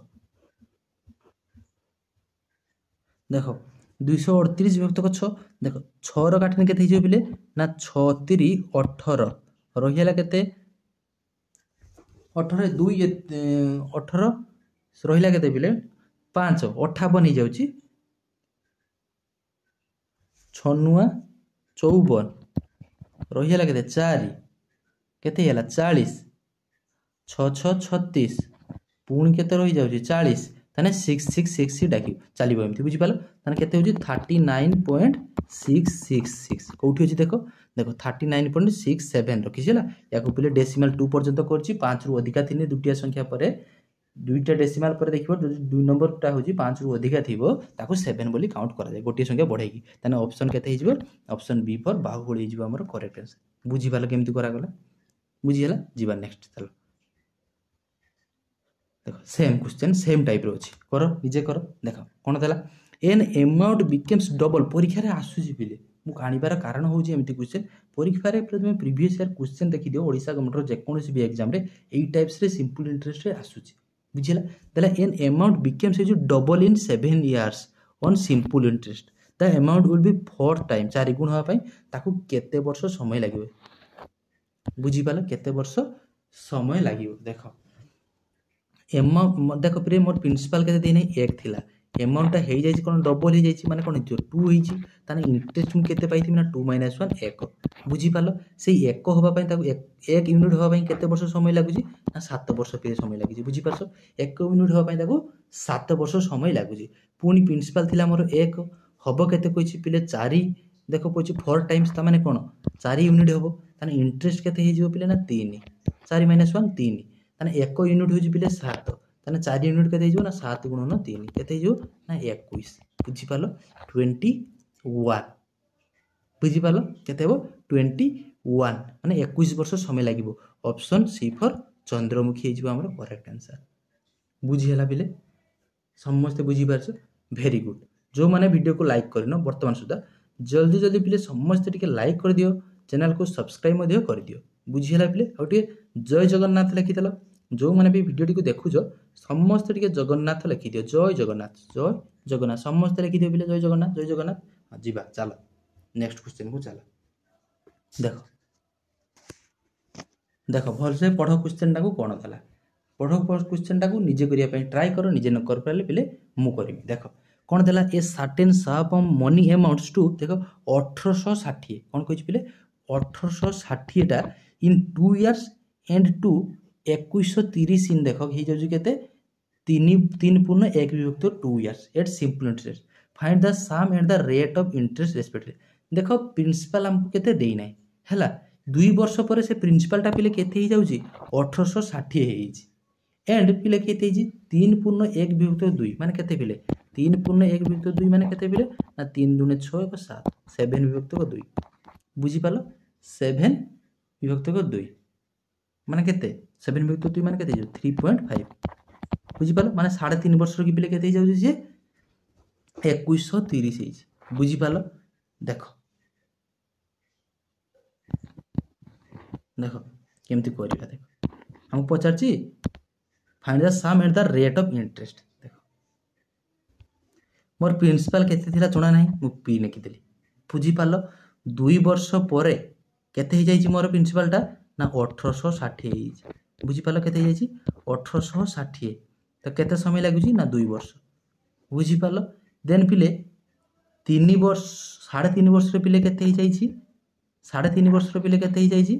देखो 238 विभक्त 6 देखो 6 रो काटने केते हिजो पिले ना 6 3 18 रहिला केते 18 2 18 रहिला केते पिले 5 58 ही जाउची 6 नुआ 54 रहिला केते 4 केते होला 40 6 6 36 पुणी केते रहि जाउची 40 ताने 666 ही डाकी चलिबो एमती बुझी पालो ताने केते होची 39.666 कोठी होची देखो देखो 39.67 रखी छला याको पिले डेसिमल 2 पर्यंत करची 5 रु अधिका थिने दुटिया संख्या परे दुईटा डेसिमल पर देखिबो दुई नंबरटा होची 5 रु अधिका थिबो ताको 7 बोली काउंट करा जाय गोटिया संख्या बढ़ाई ताने ऑप्शन केते हिजबो ऑप्शन बी फॉर बाहुबली हिजबो हमर करेक्ट आंसर बुझी पालो केमती करा गला बुझी हला जीवा नेक्स्ट चलो देखो सेम क्वेश्चन सेम टाइप रो अछि करो निजे करो देखो कोन देला एन अमाउंट बिकम्स डबल परीक्षा रे आसुची पिले मु कानिबार कारण होउची एमती क्वेश्चन परीक्षा रे प्रथमे प्रीवियस ईयर क्वेश्चन देखि दियो ओडिसा गवर्नमेंट रो जे कोनोसी भी एग्जाम रे एई टाइप्स रे सिंपल इंटरेस्ट रे आसुची बुझिला देला an amount becomes is double in 7 years on simple interest the amount will be 4 time 4 गुण होआ पई ताकू केते वर्ष समय लागियो बुझी पालो केते वर्ष समय लागियो देखो देखो प्रे मोर प्रिंसिपल केते देनै 1 थिला अमाउंट हे जाई कोन डबल हे जाई माने कोन जो 2 हे छी ताने इंटरेस्ट मु केते पाइथि ना 2 - 1 1 बुझी पालो सेई 1 होबा पई ताकू 1 यूनिट होबा पई केते वर्ष समय लागु छी ना 7 वर्ष पे समय लागु छी बुझी पारसो 1 यूनिट होबा पई ताकू 7 वर्ष समय लागु छी पुनी प्रिंसिपल थिला मोर 1 होबो केते कोइ छी पिले 4 देखो कोइ छी 4 टाइम्स ता माने कोन 4 यूनिट होबो ताने इंटरेस्ट केते हे जिवो पिले ना 3 4 - 1 3 ताने 1 यूनिट हो जी पिले 7 ताने 4 यूनिट केते हिजो ना 7 गुणन 3 केते हिजो ना 21 बुझी पालो 21 बुझी पालो केते हो 21 माने 21 वर्ष समय लागिवो ऑप्शन सी फॉर चंद्रमुखी हिजो हमर करेक्ट आंसर बुझी हला पिले समस्त बुझी पारछ वेरी गुड जो माने वीडियो को लाइक करनो वर्तमान सुधा जल्दी जल्दी पिले समस्त टिके लाइक कर दियो चैनल को सब्सक्राइब मध्य कर दियो बुझी हला पिले ओटे जय जगन्नाथ लिखि देलो जो माने भी वीडियो टिको देखुजो समस्त टिके जगन्नाथ लिखि दियो जय जगन्नाथ समस्त लिखि दियो पिले जय जगन्नाथ जीवा चलो नेक्स्ट क्वेश्चन को चलो देखो देखो भल से पढ़ो क्वेश्चन टाको कोन थला पढ़ो क्वेश्चन टाको निजे करिया पई ट्राई करो निजे न कर पाले पिले मु करबी देखो कोन देला a certain sum of money amounts to देखो 1860 कोन कहछि पिले 1860 टा in 2 years and to 2130 in देखो हे जाउछि केते 3 पूर्ण 1 विभक्त 2 years at simple interest find the sum and the rate of interest respectively देखो प्रिंसिपल हमको केते देई नै हैला 2 वर्ष पर से प्रिंसिपल टा पिले केते ही जाउछि 1860 हे हिछि एंड पिले केते हिछि 3 पूर्ण 1 विभक्त 2 माने केते पिले 3 पूर्ण 1 विभक्त 2 माने केते पिले ना 3 दुने 6 1 7 7 विभक्त 2 बुझी पालो 7 विभक्त 2 माने केते 7 विभक्त 2 माने केते जो 3.5 बुझी पालो माने 3.5 वर्ष की पिले केते जाउछि जे 2130 हे बुझी पालो देखो देखो केमती करिबा देखो हम पचारछि find the sum and the rate of interest देखो मोर प्रिंसिपल केते थिला जणा नाही मु पी नेकी देली बुझी पालो 2 वर्ष परे केते हे जाईछि मोर प्रिंसिपल टा ना 1860 हे बुझी पालो केते हे जाईछि 1860 तो केते समय लागुछि ना 2 वर्ष बुझी पालो देन पिले 3 वर्ष 3.5 वर्ष रे पिले केते हे जाईछि 3.5 वर्ष रे पिले केते हे जाईछि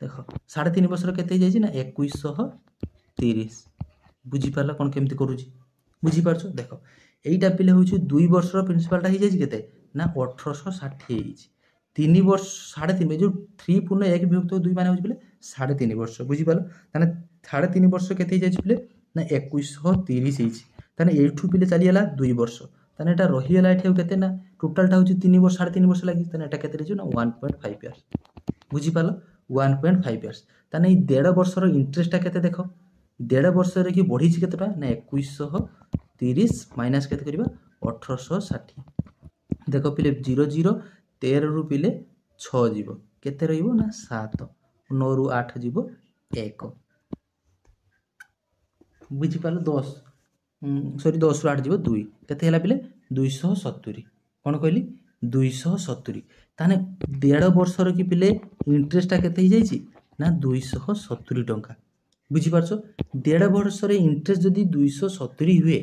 देखो 3.5 वर्ष रे केते हे जाईछि ना 2130 बुझी पालो कोन केमती करूछि बुझी पारछो देखो एईटा पिले होछि 2 वर्ष रो प्रिंसिपल टा हे जाईछि केते ना 1860 हे जाईछि 3 वर्ष 3.5 जो 3 पूर्ण 1 विभक्त 2 मान होची बेले 3.5 वर्ष बुझी पालो ताने 3.5 वर्ष केते जाई बेले ना 2130 ହେଇଛି ताने एठू पिले चली गला 2 वर्ष ताने एटा रही गला एठी केते ना टोटलटा होची 3 वर्ष 3.5 वर्ष लागि ताने एटा केते रहजो ना 1.5 इयर्स बुझी पालो 1.5 इयर्स ताने 1.5 वर्षर इंटरेस्टटा केते देखो 1.5 वर्षरे कि बढ़ी छि केतेटा ना 2130 माइनस केते करबा 1860 देखो पिले 0 0 13 रु पिले 6 जीवो केते रहिबो ना 7 9 रु 8 जीवो 1 बुझी पालो 10 सॉरी 10 रु 8 जीवो 2 केते हला पिले 270 कोन कहली 270 ताने 1.5 वर्षर कि पिले इंटरेस्टटा केते ही जाईची ना 270 टंका बुझी पारछो 1.5 वर्षर इंटरेस्ट जदी 270 हुए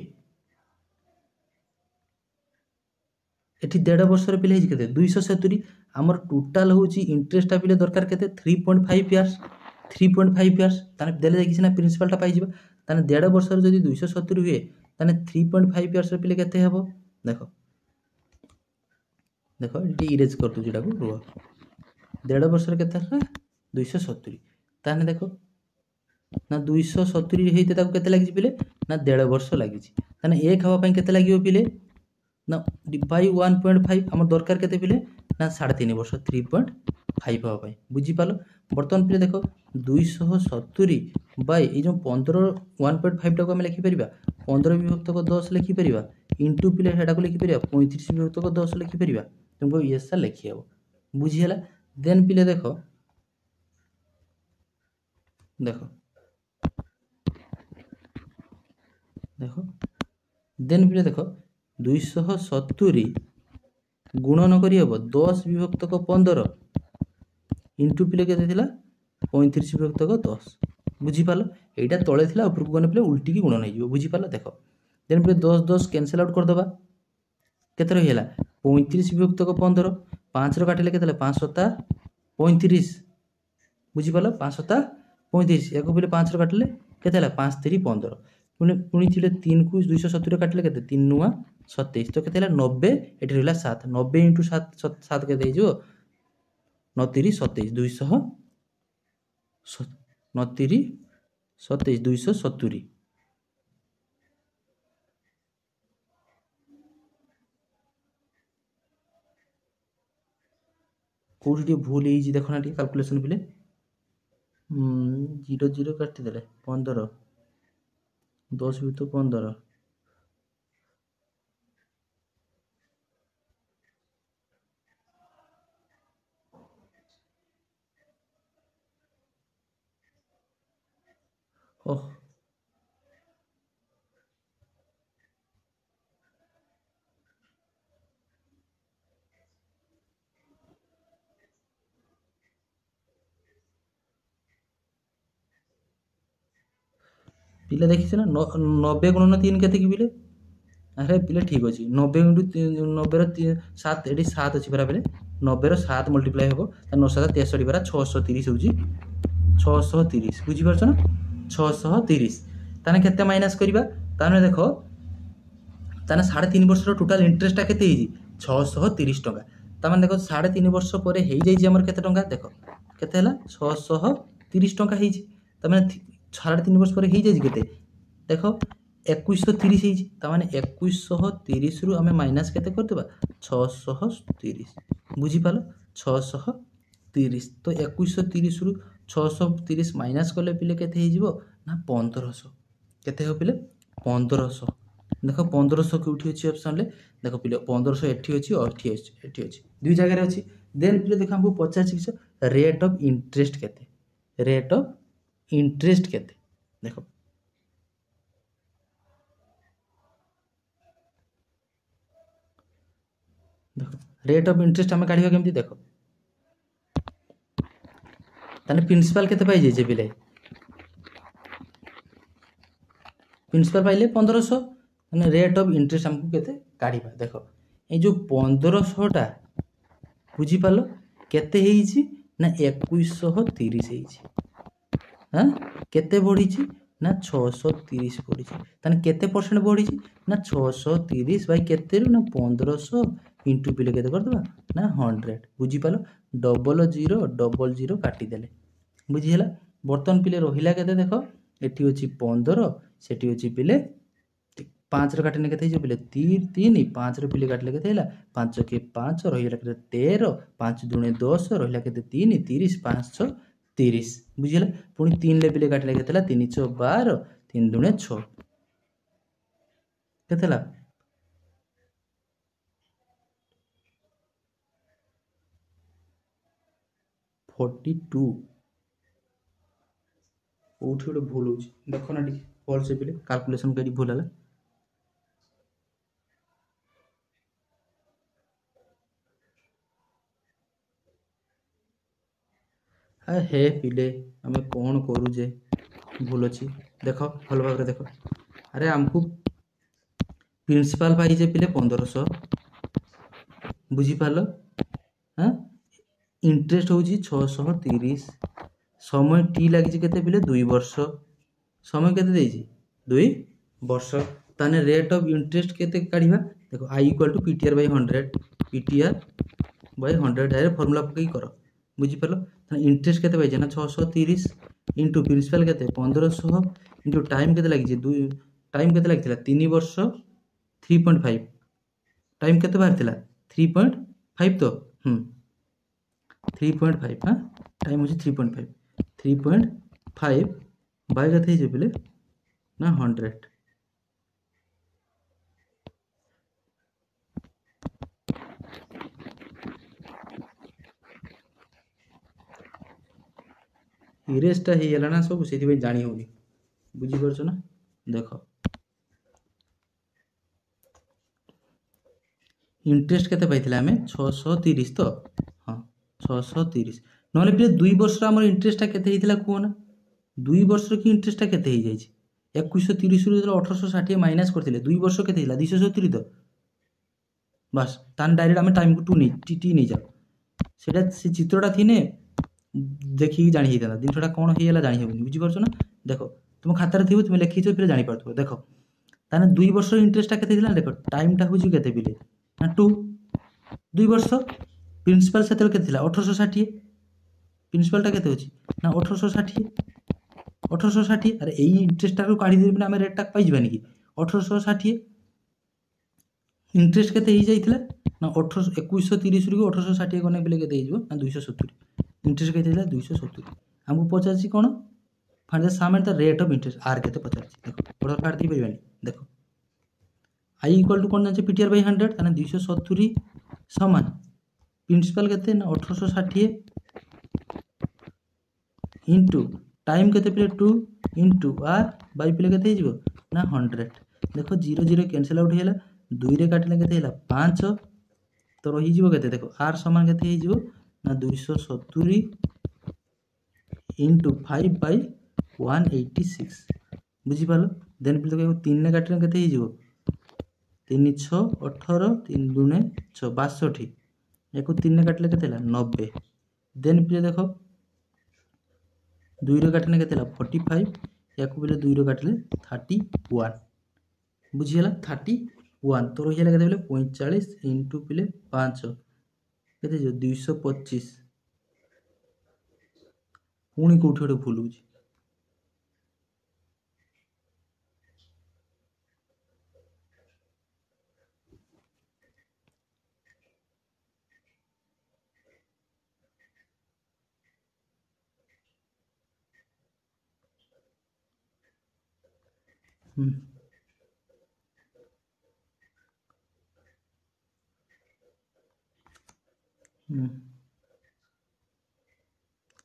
एठी 1.5 वर्षर पिले हिज केते 270 हमर टोटल होची इंटरेस्टटा पिले दरकार केते 3.5 इयर्स 3.5 इयर्स ताने देले देखिस ना प्रिंसिपलटा पाई जिबा ताने 1.5 वर्षर जदी 270 हुए ताने 3.5 इयर्स पिले केते हेबो देखो देखो इटी इरेज कर दु जेटा को रो 1.5 वर्षर केते हला 270 ताने देखो ना 270 हेते ताको केते लागि पिले ना 1.5 वर्ष लागि छि ताने 1 हवा पई केते लागियो पिले ना बाई 1.5 आम दरकार केते पिले ना 3.5 वर्ष 3.5 हवा पई बुझी पालो बर्तमान पिले देखो 270 बाई ए जो 15 1.5 टाको हम लिखि परिबा 15 विभक्त को 10 लिखि परिबा इनटू पिले हेटा को लिखि परिबा 35 विभक्त को 10 लिखि परिबा तुमको यस लिखि हबो बुझी हला देन पिले देखो देखो देखो देन पिले देखो 270 गुणन करी हबो 10 विभक्त को 15 इंटू पिले केते थिला 35 विभक्त को 10 बुझी पालो एटा तळे थिला ऊपर को गने पिले उल्टी की गुणन होइजो बुझी पालो देखो देन पिले 10 10 कैंसिल आउट कर दबा केते रहि हला 35 विभक्त को 15 5 रो काटिले केते 5 7 35 बुझी पालो 5 7 35 एको पिले 5 रो काटिले केते हला 5 3 15 पुणी थिले 3 को 270 काटिले केते 3 नुआ 27 तो केते हला 90 एठी रहला 7 90 * 7 7 केते हिजो 29 27 200 29 27 270 कोठी भूल ही देखो ना कैलकुलेशन पिले 0 0 काटि देले 15 10 भी तो 15 ओह पिले देखिस ना 90 गुणन 3 केते कि पिले अरे पिले ठीक अछि 90 * 90 रो 7 एडी 7 अछि बरा पिले 90 रो 7 मल्टीप्लाई हेबो त 9 7 63 बरा 630 होजी 630 बुझी परछ ना 630 ताने केते माइनस करबा ताने देखो ताने 3.5 वर्ष रो टोटल इंटरेस्टटा केते हिजी 630 टका ताने देखो 3.5 वर्ष परे हेई जाई जे हमर केते टका देखो केते हला 630 टका हिजी ताने 3.5 वर्ष पर ही जाई केते देखो 2130 ही तामाने 2130 रु हमें माइनस केते कर देबा 630 बुझी पालो 630 तो 2130 रु 630 माइनस करले पिले केते ही जीवो ना 1500 केते हो पिले 1500 देखो 1500 केउठी अछि ऑप्शन ले देखो पिले 1500 एठी अछि और एठी अछि दुई जगह रे अछि देन पिले देखो हमको 50 रेट ऑफ इंटरेस्ट केते रेट ऑफ इंटरेस्ट केते देखो देखो रेट ऑफ इंटरेस्ट हमें काढिबा केमती देखो ताने प्रिंसिपल केते पाई जे पिले प्रिंसिपल पाइले 1500 माने रेट ऑफ इंटरेस्ट हमको केते काढिबा देखो ए जो 1500 टा बुझी पालो केते हेइची ना 2130 हेइची हां केते बढ़ी छी ना 630 बढ़ी छी ताने केते परसेंट बढ़ी छी ना 630 बाई केते रु ना 1500 इंटू पिले केते करदेबा ना 100 बुझिपाल डबल जीरो काटिदेले बुझीगला। बर्तमान पिले रहिला केते देख एटी अछि 15 सेटी अछि पिले 5 रो काटिने केते हिजो पिले 3 5 रो पिले काटले केते हैला 5 के 5 रहिला केते 13 5 दुणे 10 रहिला केते 3 30 5 6 30 बुझीगला। पुनी 3 ले पिले काटले केते हैला 3 6 12 3 दुणे 6 केते हैला 42 कोठी गोटे भूल होची देखो ना टी भल से पिले कैलकुलेशन करी भूल हला हे पिले आमे कौन करू जे भूल अच्छी देख भल भाव देख अरे आमको प्रिंसिपाल पाई जे पिले 1500 बुझीपाल हाँ इंटरेस्ट हूँ 630 समय टी लगी केते पिले 2 वर्ष समय केते देइछि 2 वर्ष ताने रेट ऑफ इंटरेस्ट केते काढिबा देखो I equal to PTR by 100 PTR by 100 direct formula पकई करो बुझीपाल ताने इंटरेस्ट केते पाइजे ना 630 इंटू प्रिंसिपल केते 1500 इंटू टाइम केते लगी 2 टाइम केते लगी 3 वर्ष 3.5 टाइम केते बाहर थिला 3.5 तो 3.5 हाँ टाइम होची 3.5 बाय केते हिजे पिले ना 100 इरेजटा ही गेला ना सब सेति जानी होनी बुझी परछो ना देखो इंटरेस्ट केते पाइथिला हमें 630 तो हाँ 630 नले पिले 2 वर्ष हमर इंटरेस्टटा केते हिथिला कोना 2 वर्ष की इंटरेस्टटा केते ही जाइछि 2130 रु 1860 माइनस करथिले 2 वर्ष केते हिला 270 तो बस तान डायरेक्ट हमें टाइम को 2 नहीं टी नहीं जाओ सेटा से चित्रटा थिने देखिए जानी हिता जिनटा कौन होइला जानी हेबनी बुझी परछो ना देखो तुम खातार थिबो तुम लिखिछो फिर जानी पारथो देखो ताने 2 वर्ष इंटरेस्टटा केते हिला देखो टाइमटा होजी केते पिले ना 2 वर्ष प्रिंसिपल सेतल केते थिला 1860 प्रिंसिपलटा केते होची ना 1860 अरे एई इंटरेस्टटा को काढी देबे ना हम रेटटा पाइ जबानी कि 1860 इंटरेस्ट केते ही जाइथिला ना 2130 रु 1860 कोने पिले केते हिजबो ना 270 इंटरेस्ट केते हिला 270 हमको पचारछि कोन find the sum and the rate of interest आर केते पचारछि देखो बडर कार्ड दी परिबानी देखो आई इक्वल टू कोन जाचे पीटीआर बाय 100 ताने 270 समान प्रिंसिपल केते ना 1860 इनटू टाइम केते पिले 2 इनटू आर बाय पिले केते हिजबो ना 100 देखो 0 0 कैंसिल आउट हेला 2 रे काटले केते हेला 5 तो रही जीवो केते देखो आर समान केते ही जीवो ना 270 इनटू 5 बाय 186 बुझी पालो देन पिले देखो 3 ने काटले केते ही जीवो 3 6 18 3 दुने 6 62 एको 3 ने काटले केते हेला 90 देन पिले देखो 2 रे काटले केते हेला 45 एको पिले 2 रे काटले 31 बुझी हला 31 तो रही हला केते पिले 45 इनटू पिले 5 केते जो 225 पुणी कोठी गोटे भूल होची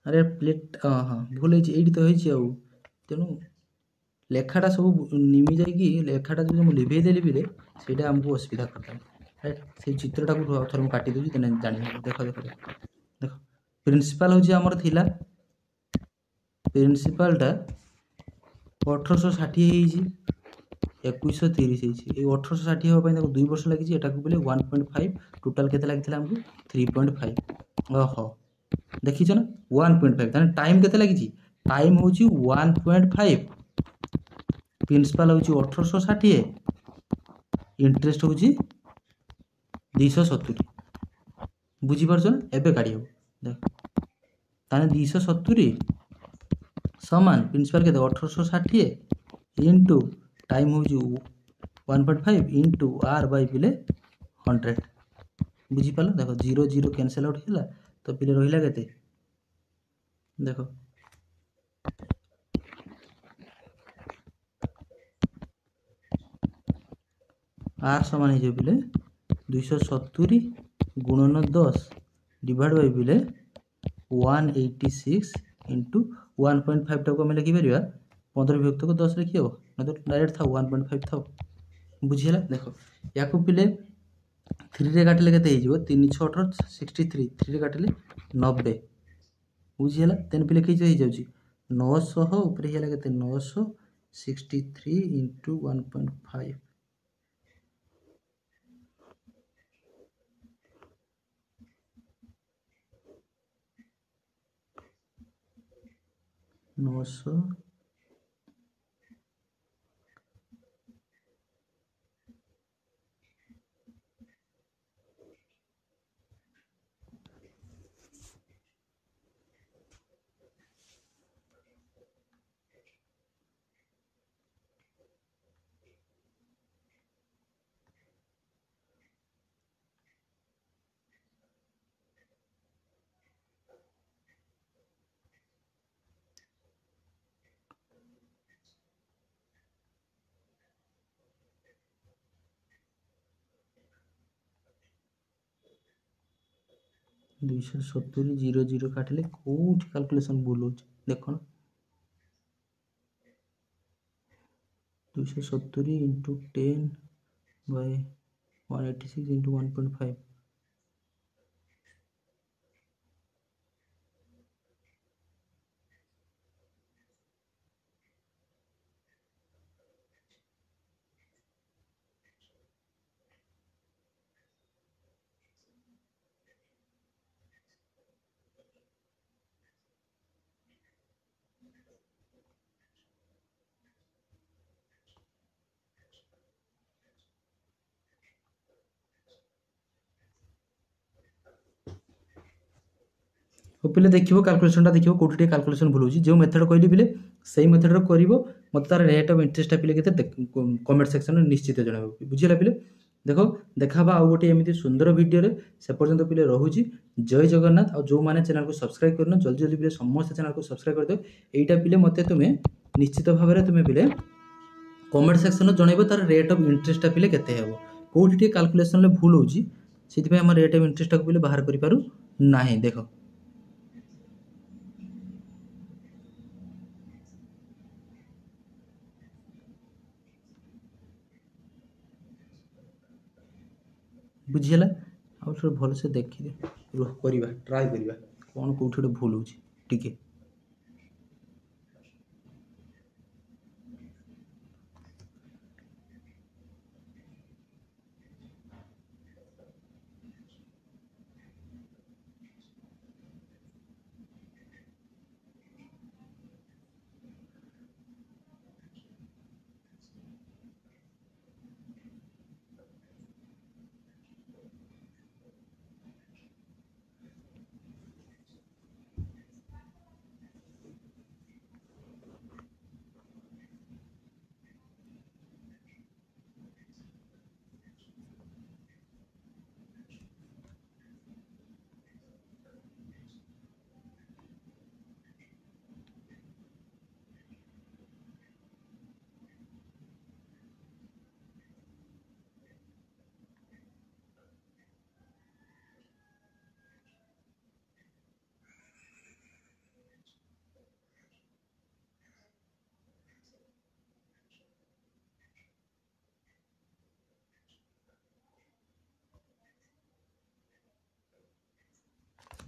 अरे प्लेट हाँ भूल होची एडी तो होची आउ तेनु लेखाटा सब निमि जाई कि लेखाटा जो मु लिभे देली बिले सेटा हमको असुविधा करता राइट से चित्रटा को थोर मु काटी दोजी तने जानि देखो देखो देखो प्रिंसिपल होची हमर थिला प्रिंसिपलटा 1860 हेजी 2130 हेजी ए 1860 हो पई देखो 2 वर्ष लागि एटा को बोले 1.5 टोटल केते लागिथिला हमको 3.5 ओहो देखिछ ना 1.5 ताने टाइम केते लागिछि टाइम होची 1.5 प्रिंसिपल होची 1860 इंटरेस्ट होची 270 ବୁଝିପାରୁଛ ନା? ଏବେ କାଢ଼ି ହେବ ଦେଖ, ତାହେଲେ 270 ସମାନ ପ୍ରିନ୍ସିପାଲ କେତେ 1860 ଇଣ୍ଟୁ ଟାଇମ୍ ହେଉଛି 1.5 ଇଣ୍ଟୁ ଆର୍ ବାଇ ପିଲେ 100। ବୁଝିପାରିଲ? ଦେଖ 0 0 କ୍ୟାନସଲ୍ ଆଉଟ୍ ହେଲା, ତ ପିଲେ ରହିଲା କେତେ? ଦେଖ आर समान हो पिले 270 गुणन 10 डिवाइड बाय पिले 186 इंटू 1.5 टाक आम लिखिपर 15 विभक्त को 10 लिखी हम ना तो डायरेक्ट था 1.5 था बुझीगला। देख या पिले 3 रे काटिले केते हो 3 6 18 63 3 रे काटिले 90 बुझीगला। तेन पिले कई हो जाउची 900 ऊपर हेला केते 963 इंटू 1.5 900 270 0 0 काटिले कोठी कैलकुलेशन भूल हो देख 270 इंटू 10 बाय 186 इंटू 1.5 पिले देखिए कैलकुलेशन देखिए कौटी कैलकुलेशन भूल हो जो मेथड कहली पिले से मेथड कर मत तार रेट ऑफ इंटरेस्ट पिले के कमेंट सेक्शन में निश्चित जन बुझीला पिले देख देखा आउ गोटे एमती सुंदर वीडियो से पर्यंत पिले रोचे। जय जगन्नाथ। जो मैंने चैनल को सब्सक्राइब करना जल्दी जल्दी पिले समस्त चैनल को सब्सक्राइब कर दो। यहीटा पिले मत तुम्हें निश्चित भाव में तुम्हें पिले कमेंट सेक्शन में जनइब तार रेट ऑफ इंटरेस्ट पिले केते हेबो कोठी कैलकुलेशन भूल होची से आम रेट ऑफ इंटरेस्ट को पिले बाहर कर पारू नाही। देख बुझीगला आउ भल से देखिए करवा ट्राए करवा कौन कौटी गोटे भूल होची टिके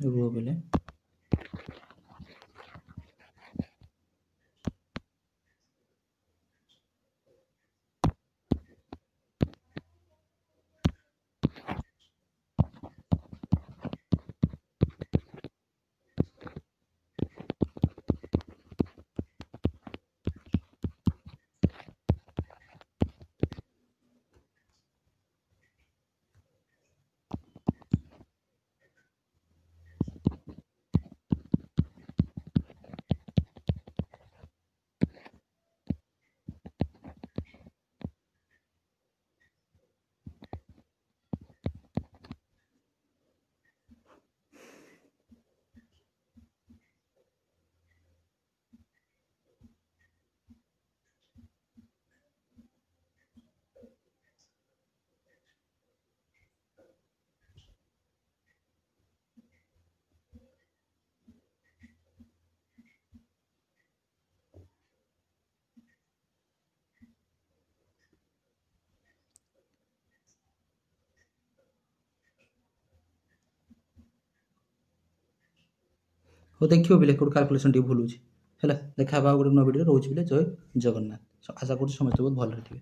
रुआ बोले ହଉ ଦେଖିବ ପିଲେ କୋଉଠି କାଲକୁଲେସନ୍ ଟିକେ ଭୁଲ ହେଉଛି ହେଲା। ଦେଖା ହେବା ଆଉ ଗୋଟେ ନୂଆ ଭିଡ଼ିଓ ରହୁଛି ପିଲେ। ଜୟ ଜଗନ୍ନାଥ। ଆଶା କରୁଛି ସମସ୍ତେ ବହୁତ ଭଲରେ ଥିବେ।